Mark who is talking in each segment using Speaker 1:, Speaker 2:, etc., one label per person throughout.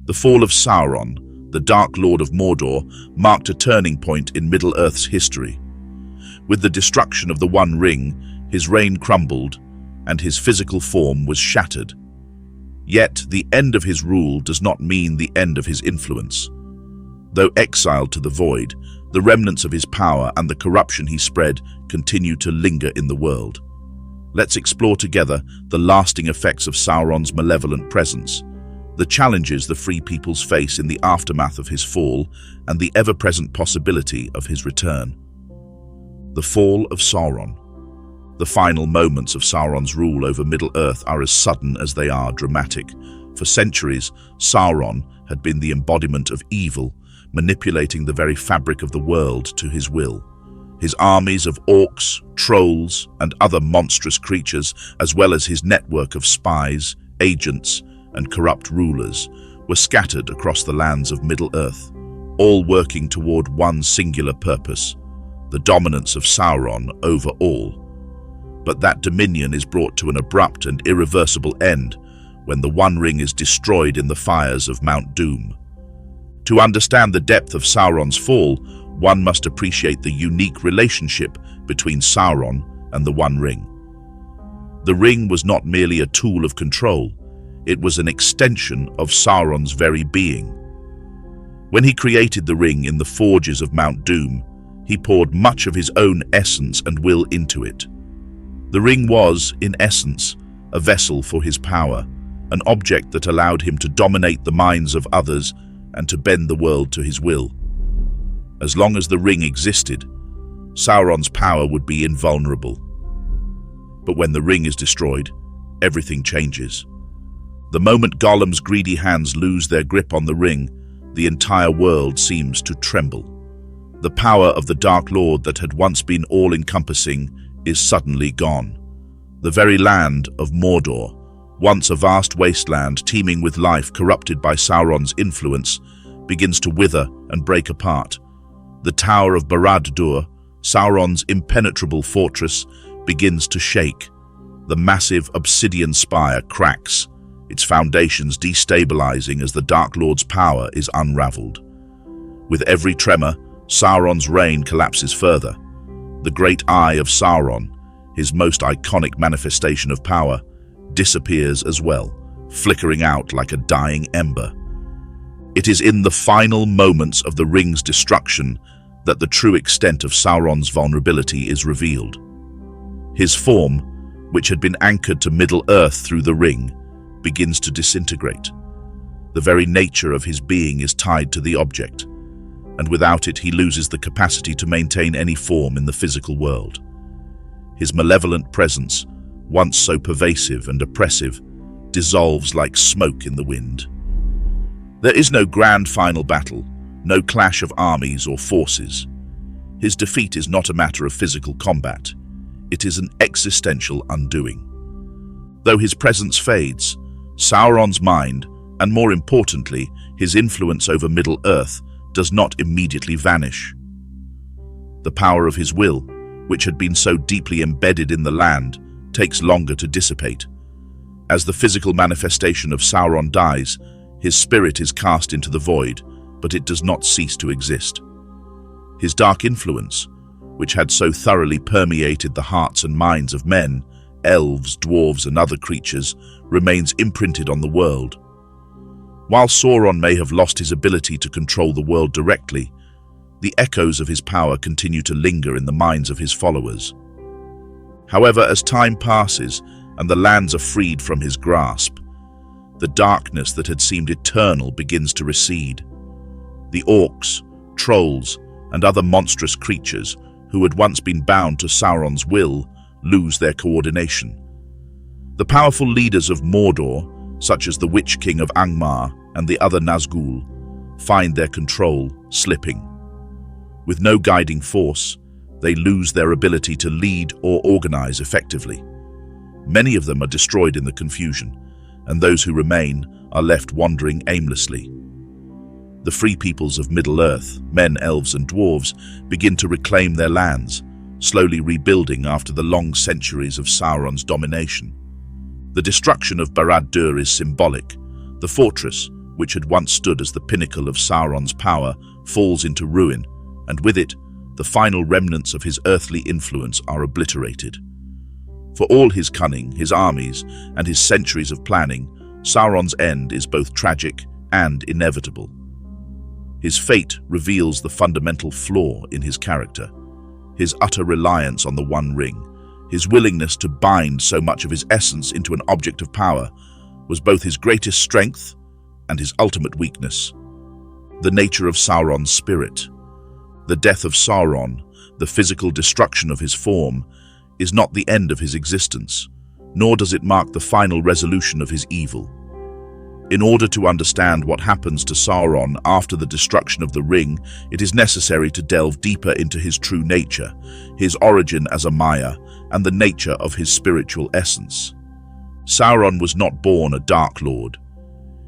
Speaker 1: The fall of Sauron, the Dark Lord of Mordor, marked a turning point in Middle-earth's history. With the destruction of the One Ring, his reign crumbled, and his physical form was shattered. Yet, the end of his rule does not mean the end of his influence. Though exiled to the void, the remnants of his power and the corruption he spread continue to linger in the world. Let's explore together the lasting effects of Sauron's malevolent presence, the challenges the Free Peoples face in the aftermath of his fall, and the ever-present possibility of his return. The fall of Sauron. The final moments of Sauron's rule over Middle-earth are as sudden as they are dramatic. For centuries, Sauron had been the embodiment of evil, manipulating the very fabric of the world to his will. His armies of orcs, trolls, and other monstrous creatures, as well as his network of spies, agents, and corrupt rulers, were scattered across the lands of Middle-earth, all working toward one singular purpose: the dominance of Sauron over all. But that dominion is brought to an abrupt and irreversible end when the One Ring is destroyed in the fires of Mount Doom. To understand the depth of Sauron's fall, one must appreciate the unique relationship between Sauron and the One Ring. The ring was not merely a tool of control, it was an extension of Sauron's very being. When he created the ring in the forges of Mount Doom, he poured much of his own essence and will into it. The ring was, in essence, a vessel for his power, an object that allowed him to dominate the minds of others and to bend the world to his will. As long as the ring existed, Sauron's power would be invulnerable. But when the ring is destroyed, everything changes. The moment Gollum's greedy hands lose their grip on the ring, the entire world seems to tremble. The power of the Dark Lord that had once been all-encompassing is suddenly gone. The very land of Mordor, once a vast wasteland teeming with life corrupted by Sauron's influence, begins to wither and break apart. The Tower of Barad-dûr, Sauron's impenetrable fortress, begins to shake. The massive obsidian spire cracks, its foundations destabilizing as the Dark Lord's power is unraveled. With every tremor, Sauron's reign collapses further. The great eye of Sauron, his most iconic manifestation of power, disappears as well, flickering out like a dying ember. It is in the final moments of the ring's destruction that the true extent of Sauron's vulnerability is revealed. His form, which had been anchored to Middle-earth through the ring, begins to disintegrate. The very nature of his being is tied to the object, and without it he loses the capacity to maintain any form in the physical world. His malevolent presence, once so pervasive and oppressive, dissolves like smoke in the wind. There is no grand final battle, no clash of armies or forces. His defeat is not a matter of physical combat. It is an existential undoing. Though his presence fades, Sauron's mind, and more importantly, his influence over Middle-earth, does not immediately vanish. The power of his will, which had been so deeply embedded in the land, takes longer to dissipate. As the physical manifestation of Sauron dies, his spirit is cast into the void, but it does not cease to exist. His dark influence, which had so thoroughly permeated the hearts and minds of men, elves, dwarves, and other creatures, remains imprinted on the world. While Sauron may have lost his ability to control the world directly, the echoes of his power continue to linger in the minds of his followers. However, as time passes and the lands are freed from his grasp, the darkness that had seemed eternal begins to recede. The orcs, trolls, and other monstrous creatures who had once been bound to Sauron's will lose their coordination. The powerful leaders of Mordor, such as the Witch King of Angmar and the other Nazgûl, find their control slipping. With no guiding force, they lose their ability to lead or organize effectively. Many of them are destroyed in the confusion, and those who remain are left wandering aimlessly. The free peoples of Middle-earth, men, elves, and dwarves, begin to reclaim their lands, slowly rebuilding after the long centuries of Sauron's domination. The destruction of Barad-dûr is symbolic. The fortress, which had once stood as the pinnacle of Sauron's power, falls into ruin, and with it, the final remnants of his earthly influence are obliterated. For all his cunning, his armies, and his centuries of planning, Sauron's end is both tragic and inevitable. His fate reveals the fundamental flaw in his character, his utter reliance on the One Ring. His willingness to bind so much of his essence into an object of power was both his greatest strength and his ultimate weakness. The nature of Sauron's spirit. The death of Sauron, the physical destruction of his form, is not the end of his existence, nor does it mark the final resolution of his evil. In order to understand what happens to Sauron after the destruction of the ring, it is necessary to delve deeper into his true nature, his origin as a Maia, and the nature of his spiritual essence. Sauron was not born a Dark Lord.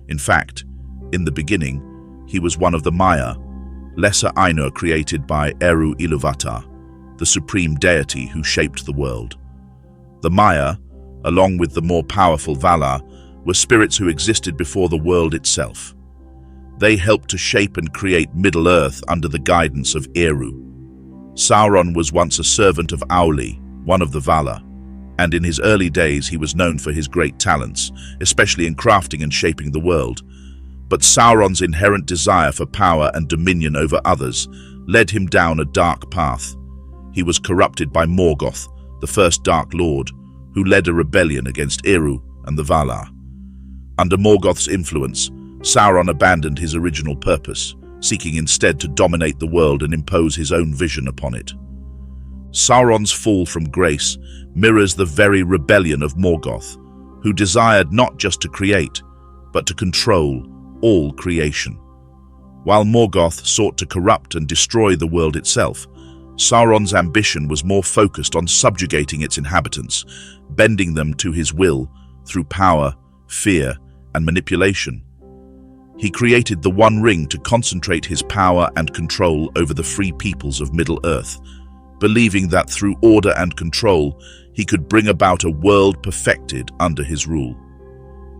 Speaker 1: In fact, in the beginning, he was one of the Maia, lesser Ainur created by Eru Ilúvatar, the supreme deity who shaped the world. The Maia, along with the more powerful Valar, were spirits who existed before the world itself. They helped to shape and create Middle-earth under the guidance of Eru. Sauron was once a servant of Auli, one of the Valar, and in his early days he was known for his great talents, especially in crafting and shaping the world. But Sauron's inherent desire for power and dominion over others led him down a dark path. He was corrupted by Morgoth, the first Dark Lord, who led a rebellion against Eru and the Valar. Under Morgoth's influence, Sauron abandoned his original purpose, seeking instead to dominate the world and impose his own vision upon it. Sauron's fall from grace mirrors the very rebellion of Morgoth, who desired not just to create, but to control all creation. While Morgoth sought to corrupt and destroy the world itself, Sauron's ambition was more focused on subjugating its inhabitants, bending them to his will through power, fear, and manipulation. He created the One Ring to concentrate his power and control over the free peoples of Middle-earth, believing that through order and control, he could bring about a world perfected under his rule.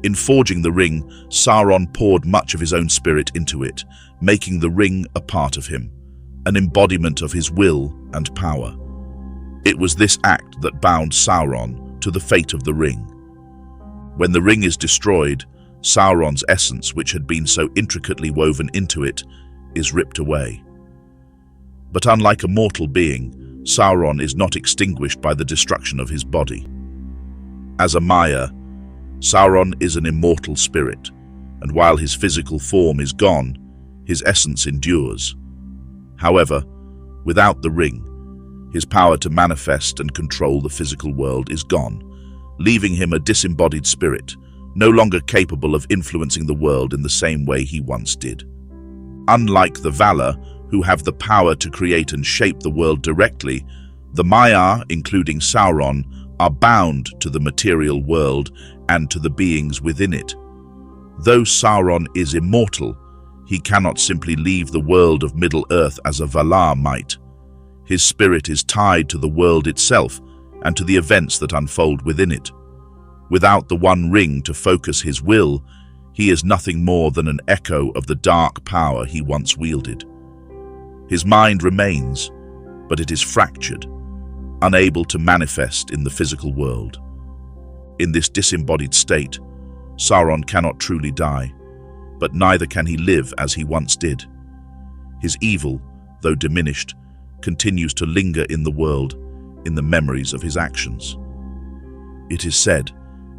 Speaker 1: In forging the ring, Sauron poured much of his own spirit into it, making the ring a part of him, an embodiment of his will and power. It was this act that bound Sauron to the fate of the ring. When the ring is destroyed, Sauron's essence, which had been so intricately woven into it, is ripped away. But unlike a mortal being, Sauron is not extinguished by the destruction of his body. As a Maia, Sauron is an immortal spirit, and while his physical form is gone, his essence endures. However, without the ring, his power to manifest and control the physical world is gone, leaving him a disembodied spirit, no longer capable of influencing the world in the same way he once did. Unlike the Valar, who have the power to create and shape the world directly, the Maia, including Sauron, are bound to the material world and to the beings within it. Though Sauron is immortal, he cannot simply leave the world of Middle-earth as a Valar might. His spirit is tied to the world itself and to the events that unfold within it. Without the One Ring to focus his will, he is nothing more than an echo of the dark power he once wielded. His mind remains, but it is fractured, unable to manifest in the physical world. In this disembodied state, Sauron cannot truly die, but neither can he live as he once did. His evil, though diminished, continues to linger in the world, in the memories of his actions. It is said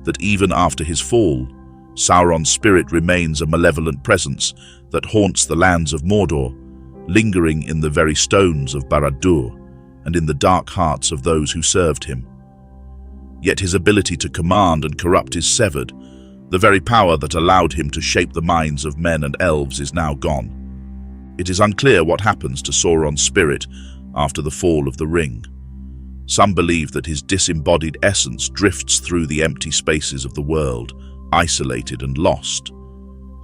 Speaker 1: that even after his fall, Sauron's spirit remains a malevolent presence that haunts the lands of Mordor, lingering in the very stones of Barad-dûr and in the dark hearts of those who served him. Yet his ability to command and corrupt is severed. The very power that allowed him to shape the minds of men and elves is now gone. It is unclear what happens to Sauron's spirit after the fall of the ring. Some believe that his disembodied essence drifts through the empty spaces of the world, isolated and lost.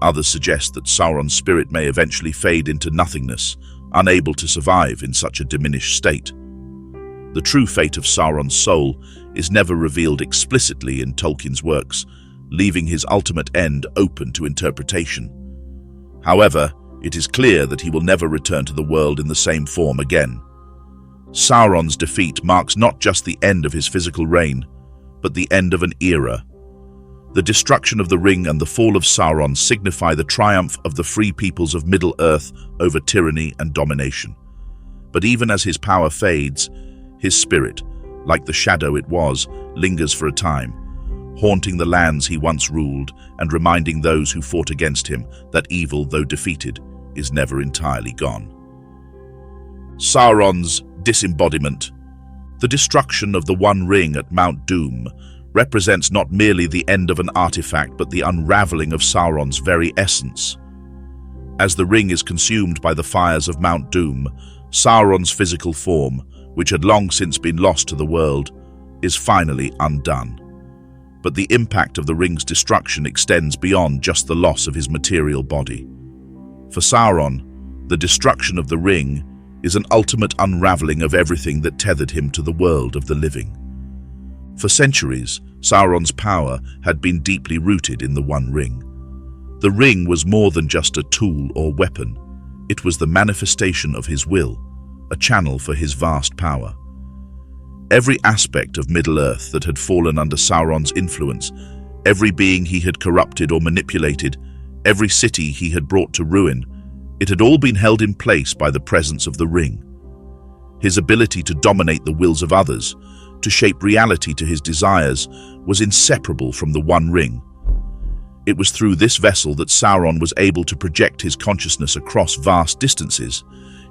Speaker 1: Others suggest that Sauron's spirit may eventually fade into nothingness, unable to survive in such a diminished state. The true fate of Sauron's soul is never revealed explicitly in Tolkien's works, leaving his ultimate end open to interpretation. However, it is clear that he will never return to the world in the same form again. Sauron's defeat marks not just the end of his physical reign, but the end of an era. The destruction of the ring and the fall of Sauron signify the triumph of the free peoples of Middle-earth over tyranny and domination. But even as his power fades, his spirit, like the shadow it was, lingers for a time, haunting the lands he once ruled and reminding those who fought against him that evil, though defeated, is never entirely gone. Sauron's disembodiment. The destruction of the One Ring at Mount Doom represents not merely the end of an artifact but the unraveling of Sauron's very essence. As the ring is consumed by the fires of Mount Doom, Sauron's physical form, which had long since been lost to the world, is finally undone. But the impact of the ring's destruction extends beyond just the loss of his material body. For Sauron, the destruction of the ring is an ultimate unraveling of everything that tethered him to the world of the living. For centuries, Sauron's power had been deeply rooted in the One Ring. The ring was more than just a tool or weapon. It was the manifestation of his will, a channel for his vast power. Every aspect of Middle-earth that had fallen under Sauron's influence, every being he had corrupted or manipulated, every city he had brought to ruin, it had all been held in place by the presence of the ring. His ability to dominate the wills of others, to shape reality to his desires, was inseparable from the One Ring. It was through this vessel that Sauron was able to project his consciousness across vast distances,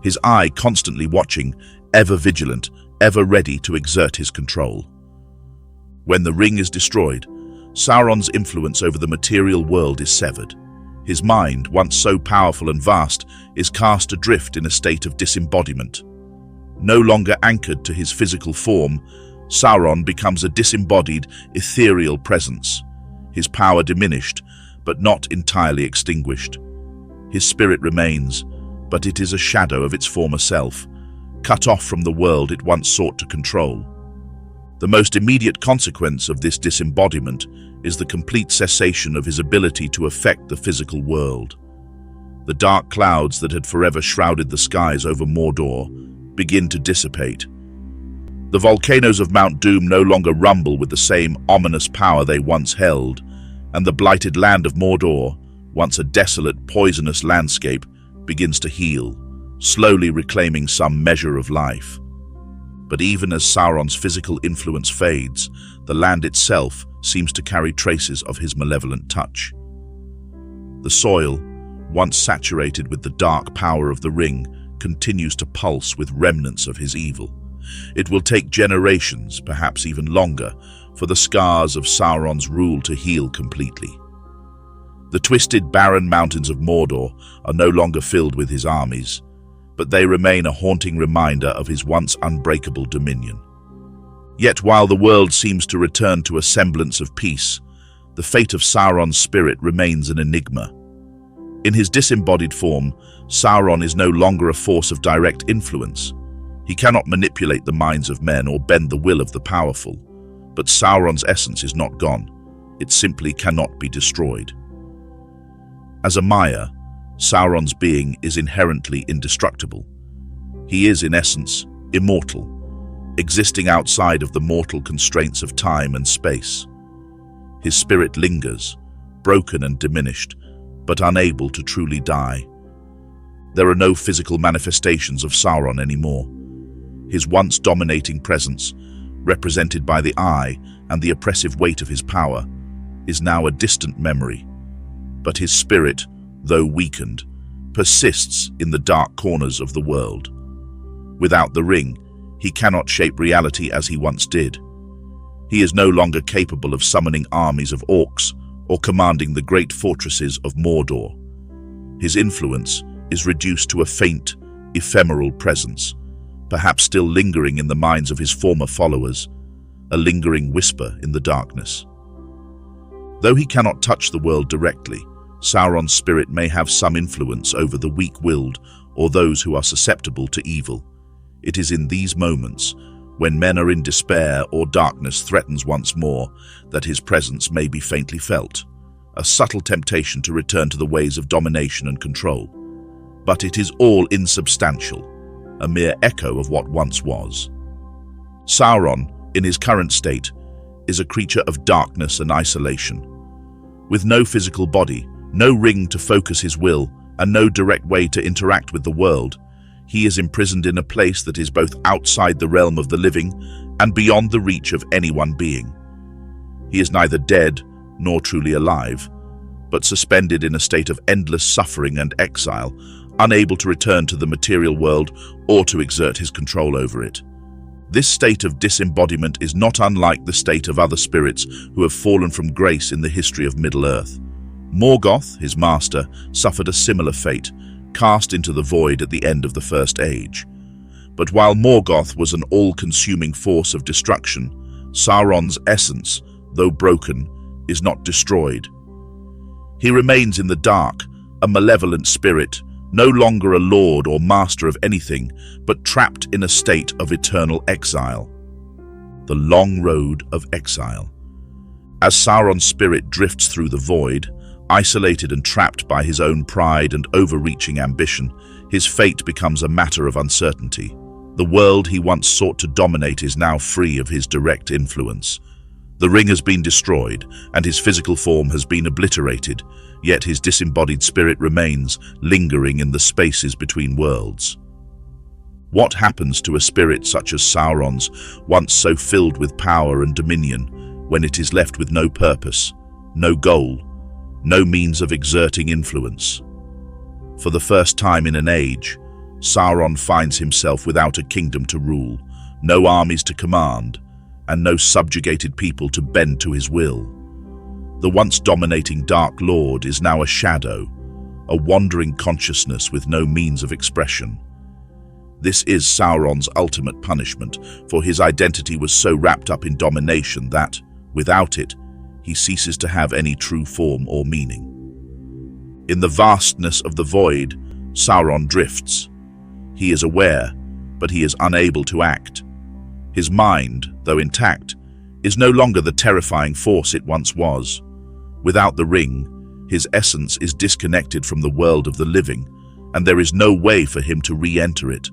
Speaker 1: his eye constantly watching, ever vigilant, ever ready to exert his control. When the ring is destroyed, Sauron's influence over the material world is severed. His mind, once so powerful and vast, is cast adrift in a state of disembodiment. No longer anchored to his physical form, Sauron becomes a disembodied, ethereal presence. His power diminished, but not entirely extinguished. His spirit remains, but it is a shadow of its former self, cut off from the world it once sought to control. The most immediate consequence of this disembodiment is the complete cessation of his ability to affect the physical world. The dark clouds that had forever shrouded the skies over Mordor begin to dissipate. The volcanoes of Mount Doom no longer rumble with the same ominous power they once held, and the blighted land of Mordor, once a desolate, poisonous landscape, begins to heal, slowly reclaiming some measure of life. But even as Sauron's physical influence fades, the land itself seems to carry traces of his malevolent touch. The soil, once saturated with the dark power of the ring, continues to pulse with remnants of his evil. It will take generations, perhaps even longer, for the scars of Sauron's rule to heal completely. The twisted, barren mountains of Mordor are no longer filled with his armies, but they remain a haunting reminder of his once unbreakable dominion. Yet while the world seems to return to a semblance of peace, the fate of Sauron's spirit remains an enigma. In his disembodied form, Sauron is no longer a force of direct influence. He cannot manipulate the minds of men or bend the will of the powerful. But Sauron's essence is not gone. It simply cannot be destroyed. As a Maia, Sauron's being is inherently indestructible. He is, in essence, immortal, existing outside of the mortal constraints of time and space. His spirit lingers, broken and diminished, but unable to truly die. There are no physical manifestations of Sauron anymore. His once dominating presence, represented by the eye and the oppressive weight of his power, is now a distant memory. But his spirit, though weakened, persists in the dark corners of the world. Without the ring, he cannot shape reality as he once did. He is no longer capable of summoning armies of orcs or commanding the great fortresses of Mordor. His influence is reduced to a faint, ephemeral presence, perhaps still lingering in the minds of his former followers, a lingering whisper in the darkness. Though he cannot touch the world directly, Sauron's spirit may have some influence over the weak-willed or those who are susceptible to evil. It is in these moments, when men are in despair or darkness threatens once more, that his presence may be faintly felt, a subtle temptation to return to the ways of domination and control. But it is all insubstantial, a mere echo of what once was. Sauron, in his current state, is a creature of darkness and isolation. With no physical body, no ring to focus his will, and no direct way to interact with the world, he is imprisoned in a place that is both outside the realm of the living and beyond the reach of any one being. He is neither dead nor truly alive, but suspended in a state of endless suffering and exile, unable to return to the material world or to exert his control over it. This state of disembodiment is not unlike the state of other spirits who have fallen from grace in the history of Middle-earth. Morgoth, his master, suffered a similar fate, cast into the void at the end of the First Age. But while Morgoth was an all-consuming force of destruction, Sauron's essence, though broken, is not destroyed. He remains in the dark, a malevolent spirit, no longer a lord or master of anything, but trapped in a state of eternal exile. The long road of exile. As Sauron's spirit drifts through the void, isolated and trapped by his own pride and overreaching ambition, his fate becomes a matter of uncertainty. The world he once sought to dominate is now free of his direct influence. The ring has been destroyed, and his physical form has been obliterated, yet his disembodied spirit remains, lingering in the spaces between worlds. What happens to a spirit such as Sauron's, once so filled with power and dominion, when it is left with no purpose, no goal, no means of exerting influence? For the first time in an age, Sauron finds himself without a kingdom to rule, no armies to command, and no subjugated people to bend to his will. The once dominating Dark Lord is now a shadow, a wandering consciousness with no means of expression. This is Sauron's ultimate punishment, for his identity was so wrapped up in domination that, without it, he ceases to have any true form or meaning. In the vastness of the void, Sauron drifts. He is aware, but he is unable to act. His mind, though intact, is no longer the terrifying force it once was. Without the ring, his essence is disconnected from the world of the living, and there is no way for him to re-enter it.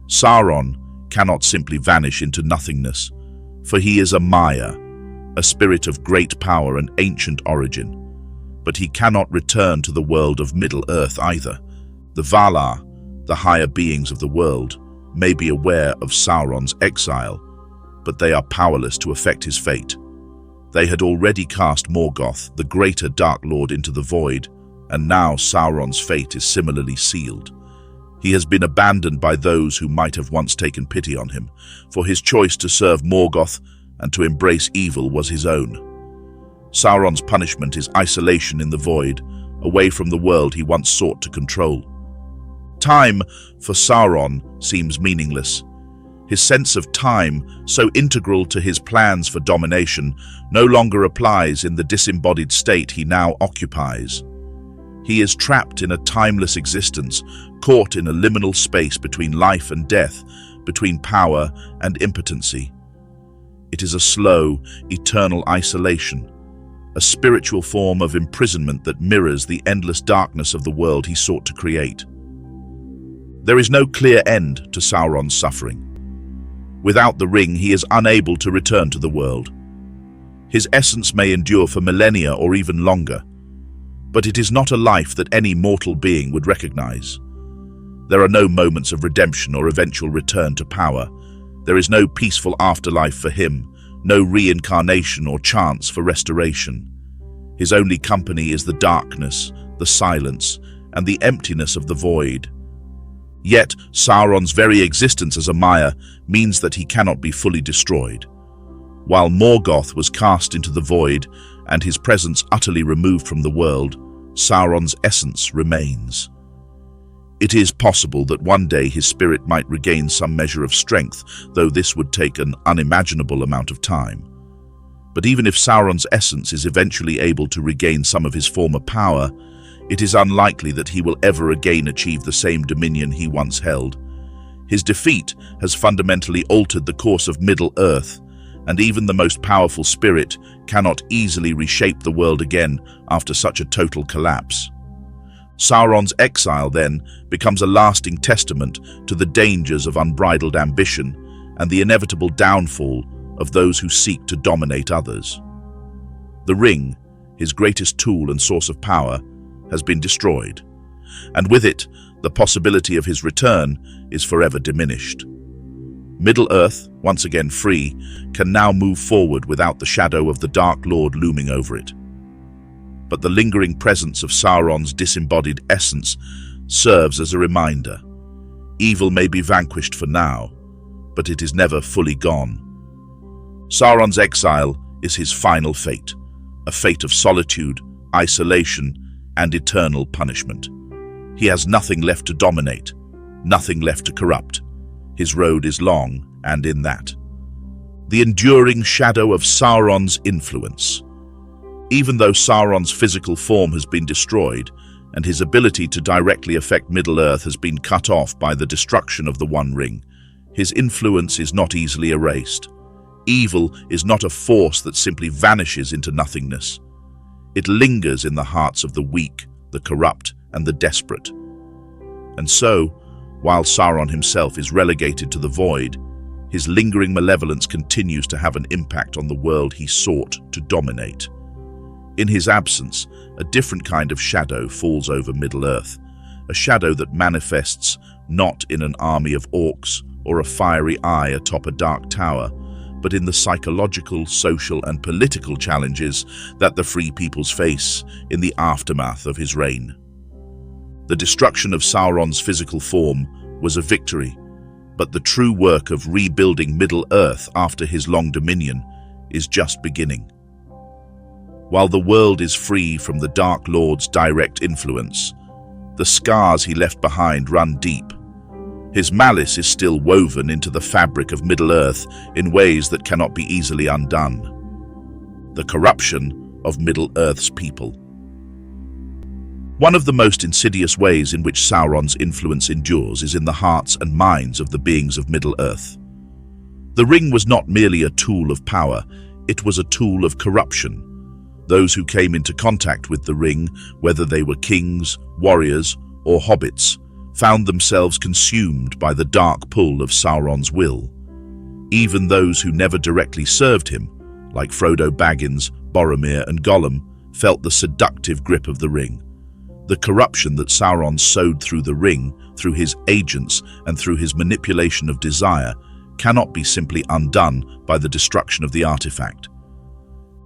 Speaker 1: Sauron cannot simply vanish into nothingness, for he is a Maia, a spirit of great power and ancient origin. But he cannot return to the world of Middle-earth either. The Valar, the higher beings of the world, may be aware of Sauron's exile, but they are powerless to affect his fate. They had already cast Morgoth, the greater Dark Lord, into the void, and now Sauron's fate is similarly sealed. He has been abandoned by those who might have once taken pity on him, for his choice to serve Morgoth and to embrace evil was his own. Sauron's punishment is isolation in the void, away from the world he once sought to control. Time, for Sauron, seems meaningless. His sense of time, so integral to his plans for domination, no longer applies in the disembodied state he now occupies. He is trapped in a timeless existence, caught in a liminal space between life and death, between power and impotency. It is a slow, eternal isolation, a spiritual form of imprisonment that mirrors the endless darkness of the world he sought to create. There is no clear end to Sauron's suffering. Without the ring, he is unable to return to the world. His essence may endure for millennia or even longer, but it is not a life that any mortal being would recognize. There are no moments of redemption or eventual return to power. There is no peaceful afterlife for him, no reincarnation or chance for restoration. His only company is the darkness, the silence, and the emptiness of the void. Yet, Sauron's very existence as a Maia means that he cannot be fully destroyed. While Morgoth was cast into the void and his presence utterly removed from the world, Sauron's essence remains. It is possible that one day his spirit might regain some measure of strength, though this would take an unimaginable amount of time. But even if Sauron's essence is eventually able to regain some of his former power, it is unlikely that he will ever again achieve the same dominion he once held. His defeat has fundamentally altered the course of Middle-earth, and even the most powerful spirit cannot easily reshape the world again after such a total collapse. Sauron's exile, then, becomes a lasting testament to the dangers of unbridled ambition and the inevitable downfall of those who seek to dominate others. The ring, his greatest tool and source of power, has been destroyed, and with it, the possibility of his return is forever diminished. Middle-earth, once again free, can now move forward without the shadow of the Dark Lord looming over it. But the lingering presence of Sauron's disembodied essence serves as a reminder. Evil may be vanquished for now, but it is never fully gone. Sauron's exile is his final fate, a fate of solitude, isolation, and eternal punishment. He has nothing left to dominate, nothing left to corrupt. His road is long, and in that, the enduring shadow of Sauron's influence. Even though Sauron's physical form has been destroyed, and his ability to directly affect Middle-earth has been cut off by the destruction of the One Ring, his influence is not easily erased. Evil is not a force that simply vanishes into nothingness. It lingers in the hearts of the weak, the corrupt, and the desperate. And so, while Sauron himself is relegated to the void, his lingering malevolence continues to have an impact on the world he sought to dominate. In his absence, a different kind of shadow falls over Middle-earth, a shadow that manifests not in an army of orcs or a fiery eye atop a dark tower, but in the psychological, social, and political challenges that the Free Peoples face in the aftermath of his reign. The destruction of Sauron's physical form was a victory, but the true work of rebuilding Middle-earth after his long dominion is just beginning. While the world is free from the Dark Lord's direct influence, the scars he left behind run deep. His malice is still woven into the fabric of Middle-earth in ways that cannot be easily undone. The corruption of Middle-earth's people. One of the most insidious ways in which Sauron's influence endures is in the hearts and minds of the beings of Middle-earth. The ring was not merely a tool of power, it was a tool of corruption. Those who came into contact with the ring, whether they were kings, warriors, or hobbits, found themselves consumed by the dark pull of Sauron's will. Even those who never directly served him, like Frodo Baggins, Boromir, and Gollum, felt the seductive grip of the ring. The corruption that Sauron sowed through the ring, through his agents, and through his manipulation of desire, cannot be simply undone by the destruction of the artifact.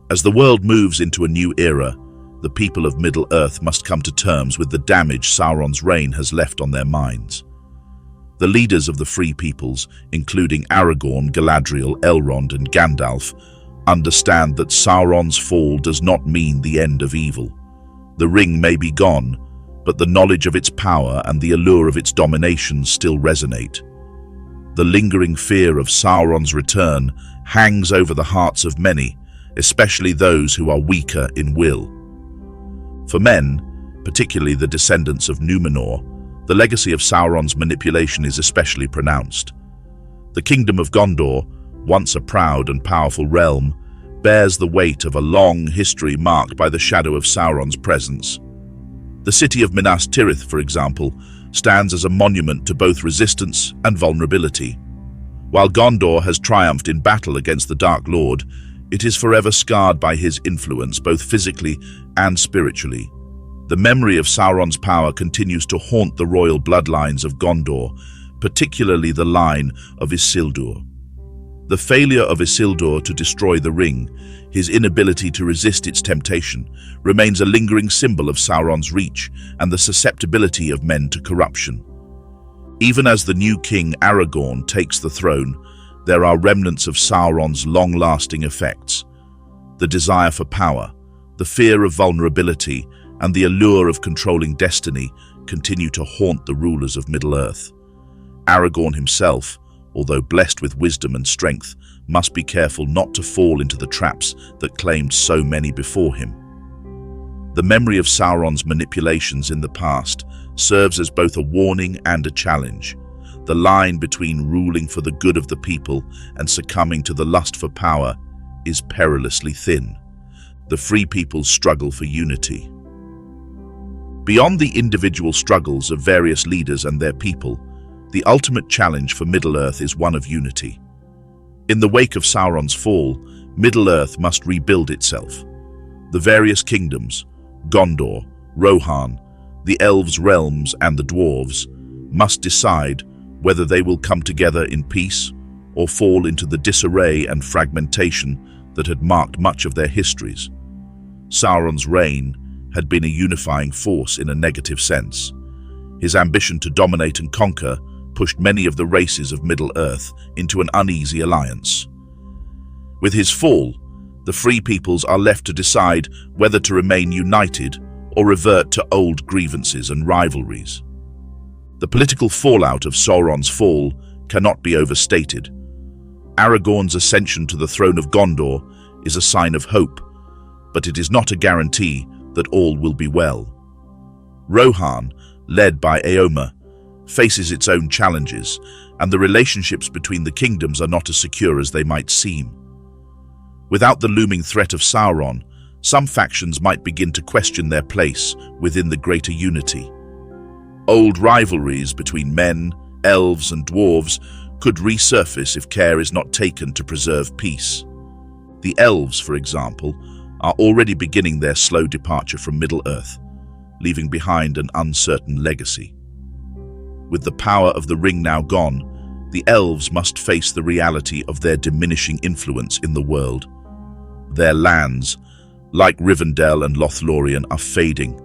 Speaker 1: As the world moves into a new era, the people of Middle-earth must come to terms with the damage Sauron's reign has left on their minds. The leaders of the Free Peoples, including Aragorn, Galadriel, Elrond, and Gandalf, understand that Sauron's fall does not mean the end of evil. The ring may be gone, but the knowledge of its power and the allure of its domination still resonate. The lingering fear of Sauron's return hangs over the hearts of many, especially those who are weaker in will. For men, particularly the descendants of Númenor, the legacy of Sauron's manipulation is especially pronounced. The Kingdom of Gondor, once a proud and powerful realm, bears the weight of a long history marked by the shadow of Sauron's presence. The city of Minas Tirith, for example, stands as a monument to both resistance and vulnerability. While Gondor has triumphed in battle against the Dark Lord, it is forever scarred by his influence, both physically and spiritually. The memory of Sauron's power continues to haunt the royal bloodlines of Gondor, particularly the line of Isildur. The failure of Isildur to destroy the ring, his inability to resist its temptation, remains a lingering symbol of Sauron's reach and the susceptibility of men to corruption. Even as the new king Aragorn takes the throne, there are remnants of Sauron's long-lasting effects. The desire for power, the fear of vulnerability, and the allure of controlling destiny continue to haunt the rulers of Middle-earth. Aragorn himself, although blessed with wisdom and strength, must be careful not to fall into the traps that claimed so many before him. The memory of Sauron's manipulations in the past serves as both a warning and a challenge. the line between ruling for the good of the people and succumbing to the lust for power is perilously thin. The free people's struggle for unity. Beyond the individual struggles of various leaders and their people, the ultimate challenge for Middle-earth is one of unity. In the wake of Sauron's fall, Middle-earth must rebuild itself. The various kingdoms, Gondor, Rohan, the elves' realms and the dwarves, must decide whether they will come together in peace or fall into the disarray and fragmentation that had marked much of their histories. Sauron's reign had been a unifying force in a negative sense. His ambition to dominate and conquer pushed many of the races of Middle-earth into an uneasy alliance. With his fall, the free peoples are left to decide whether to remain united or revert to old grievances and rivalries. The political fallout of Sauron's fall cannot be overstated. Aragorn's ascension to the throne of Gondor is a sign of hope, but it is not a guarantee that all will be well. Rohan, led by Éomer, faces its own challenges, and the relationships between the kingdoms are not as secure as they might seem. Without the looming threat of Sauron, some factions might begin to question their place within the greater unity. Old rivalries between men, elves, and dwarves could resurface if care is not taken to preserve peace. The elves, for example, are already beginning their slow departure from Middle-earth, leaving behind an uncertain legacy. With the power of the ring now gone, the elves must face the reality of their diminishing influence in the world. Their lands, like Rivendell and Lothlorien, are fading,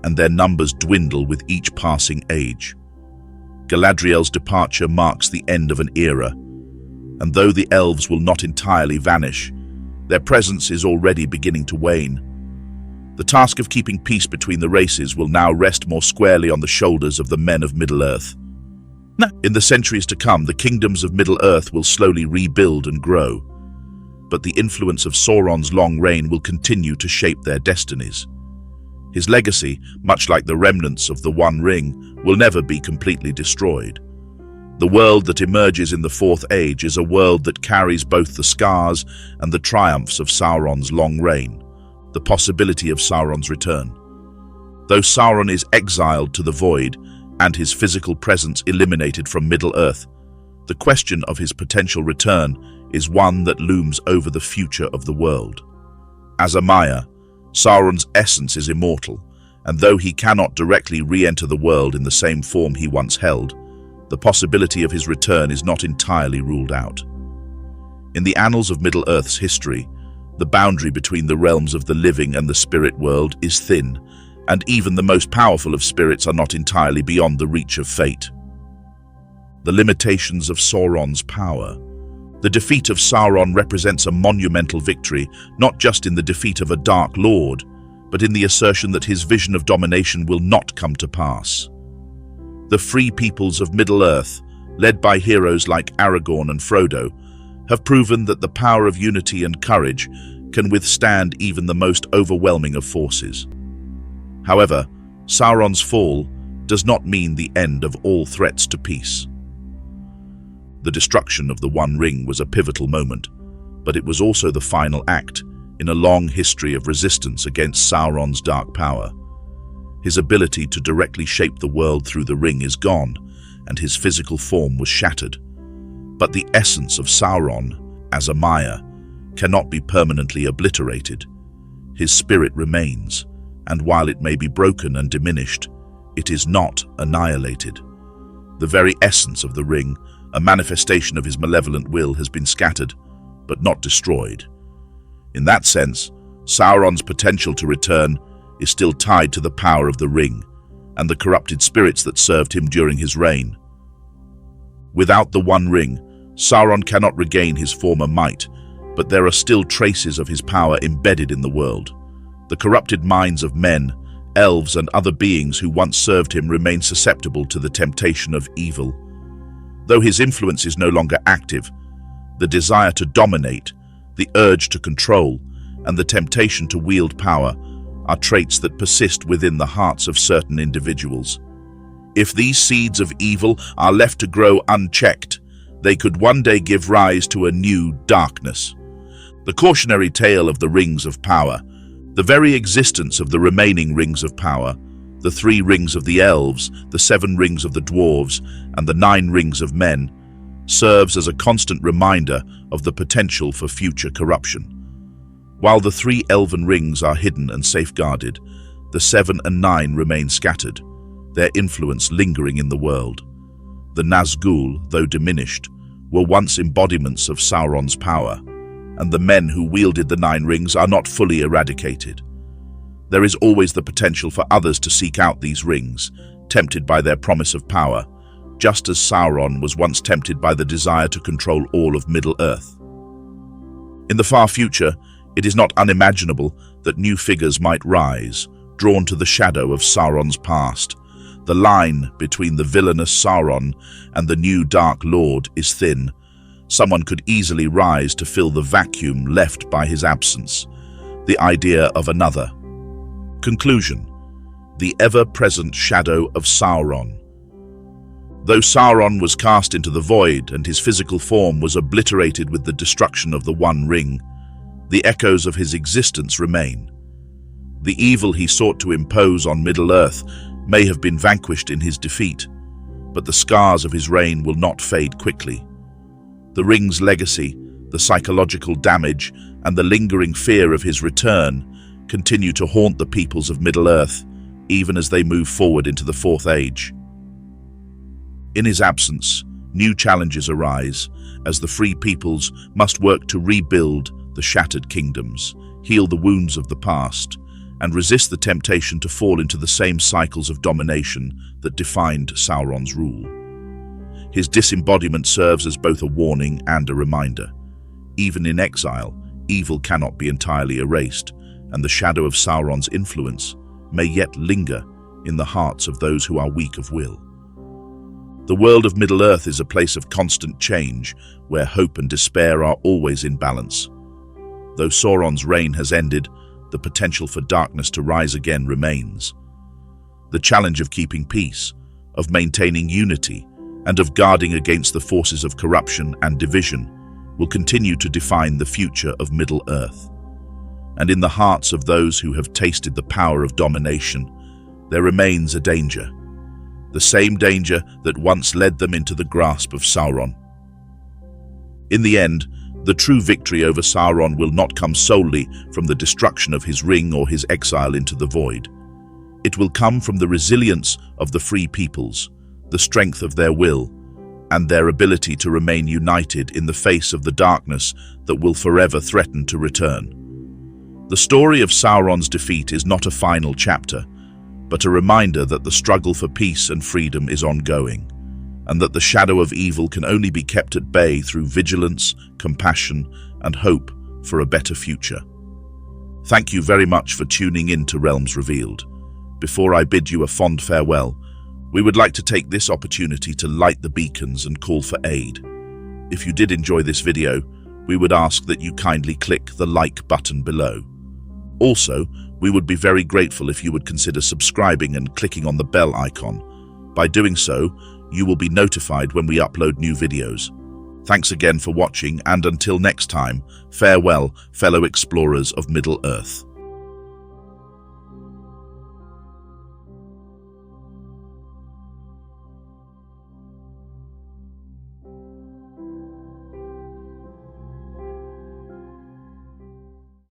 Speaker 1: and their numbers dwindle with each passing age. Galadriel's departure marks the end of an era, and though the elves will not entirely vanish, their presence is already beginning to wane. The task of keeping peace between the races will now rest more squarely on the shoulders of the men of Middle-earth. In the centuries to come, the kingdoms of Middle-earth will slowly rebuild and grow, but the influence of Sauron's long reign will continue to shape their destinies. His legacy, much like the remnants of the One Ring, will never be completely destroyed. The world that emerges in the Fourth Age is a world that carries both the scars and the triumphs of Sauron's long reign, the possibility of Sauron's return. Though Sauron is exiled to the Void and his physical presence eliminated from Middle-earth, the question of his potential return is one that looms over the future of the world. As a Maia, Sauron's essence is immortal, and though he cannot directly re-enter the world in the same form he once held, the possibility of his return is not entirely ruled out. In the annals of Middle-earth's history, the boundary between the realms of the living and the spirit world is thin, and even the most powerful of spirits are not entirely beyond the reach of fate. The limitations of Sauron's power. The defeat of Sauron represents a monumental victory, not just in the defeat of a Dark Lord, but in the assertion that his vision of domination will not come to pass. The free peoples of Middle-earth, led by heroes like Aragorn and Frodo, have proven that the power of unity and courage can withstand even the most overwhelming of forces. However, Sauron's fall does not mean the end of all threats to peace. The destruction of the One Ring was a pivotal moment, but it was also the final act in a long history of resistance against Sauron's dark power. His ability to directly shape the world through the ring is gone, and his physical form was shattered. But the essence of Sauron, as a Maia, cannot be permanently obliterated. His spirit remains, and while it may be broken and diminished, it is not annihilated. The very essence of the ring, a manifestation of his malevolent will, has been scattered, but not destroyed. In that sense, Sauron's potential to return is still tied to the power of the ring and the corrupted spirits that served him during his reign. Without the One Ring, Sauron cannot regain his former might, but there are still traces of his power embedded in the world. The corrupted minds of men, elves, and other beings who once served him remain susceptible to the temptation of evil. Though his influence is no longer active, the desire to dominate, the urge to control, and the temptation to wield power are traits that persist within the hearts of certain individuals. If these seeds of evil are left to grow unchecked, they could one day give rise to a new darkness. The cautionary tale of the rings of power, the very existence of the remaining rings of power, the 3 rings of the elves, the 7 rings of the dwarves, and the 9 rings of men, serves as a constant reminder of the potential for future corruption. While the 3 elven rings are hidden and safeguarded, the 7 and 9 remain scattered, their influence lingering in the world. The Nazgul, though diminished, were once embodiments of Sauron's power, and the men who wielded the 9 rings are not fully eradicated. There is always the potential for others to seek out these rings, tempted by their promise of power, just as Sauron was once tempted by the desire to control all of Middle-earth. In the far future, it is not unimaginable that new figures might rise, drawn to the shadow of Sauron's past. The line between the villainous Sauron and the new Dark Lord is thin. Someone could easily rise to fill the vacuum left by his absence. The idea of another. Conclusion: the ever-present shadow of Sauron. Though Sauron was cast into the void and his physical form was obliterated with the destruction of the One Ring, the echoes of his existence remain. The evil he sought to impose on Middle-earth may have been vanquished in his defeat, but the scars of his reign will not fade quickly. The ring's legacy, the psychological damage, and the lingering fear of his return continue to haunt the peoples of Middle-earth, even as they move forward into the Fourth Age. In his absence, new challenges arise, as the free peoples must work to rebuild the shattered kingdoms, heal the wounds of the past, and resist the temptation to fall into the same cycles of domination that defined Sauron's rule. His disembodiment serves as both a warning and a reminder. Even in exile, evil cannot be entirely erased, and the shadow of Sauron's influence may yet linger in the hearts of those who are weak of will. The world of Middle-earth is a place of constant change, where hope and despair are always in balance. Though Sauron's reign has ended, the potential for darkness to rise again remains. The challenge of keeping peace, of maintaining unity, and of guarding against the forces of corruption and division will continue to define the future of Middle-earth. And in the hearts of those who have tasted the power of domination, there remains a danger. The same danger that once led them into the grasp of Sauron. In the end, the true victory over Sauron will not come solely from the destruction of his ring or his exile into the void. It will come from the resilience of the free peoples, the strength of their will, and their ability to remain united in the face of the darkness that will forever threaten to return. The story of Sauron's defeat is not a final chapter, but a reminder that the struggle for peace and freedom is ongoing, and that the shadow of evil can only be kept at bay through vigilance, compassion, and hope for a better future. Thank you very much for tuning in to Realms Revealed. Before I bid you a fond farewell, we would like to take this opportunity to light the beacons and call for aid. If you did enjoy this video, we would ask that you kindly click the like button below. Also, we would be very grateful if you would consider subscribing and clicking on the bell icon. By doing so, you will be notified when we upload new videos. Thanks again for watching, and until next time, farewell, fellow explorers of Middle-earth.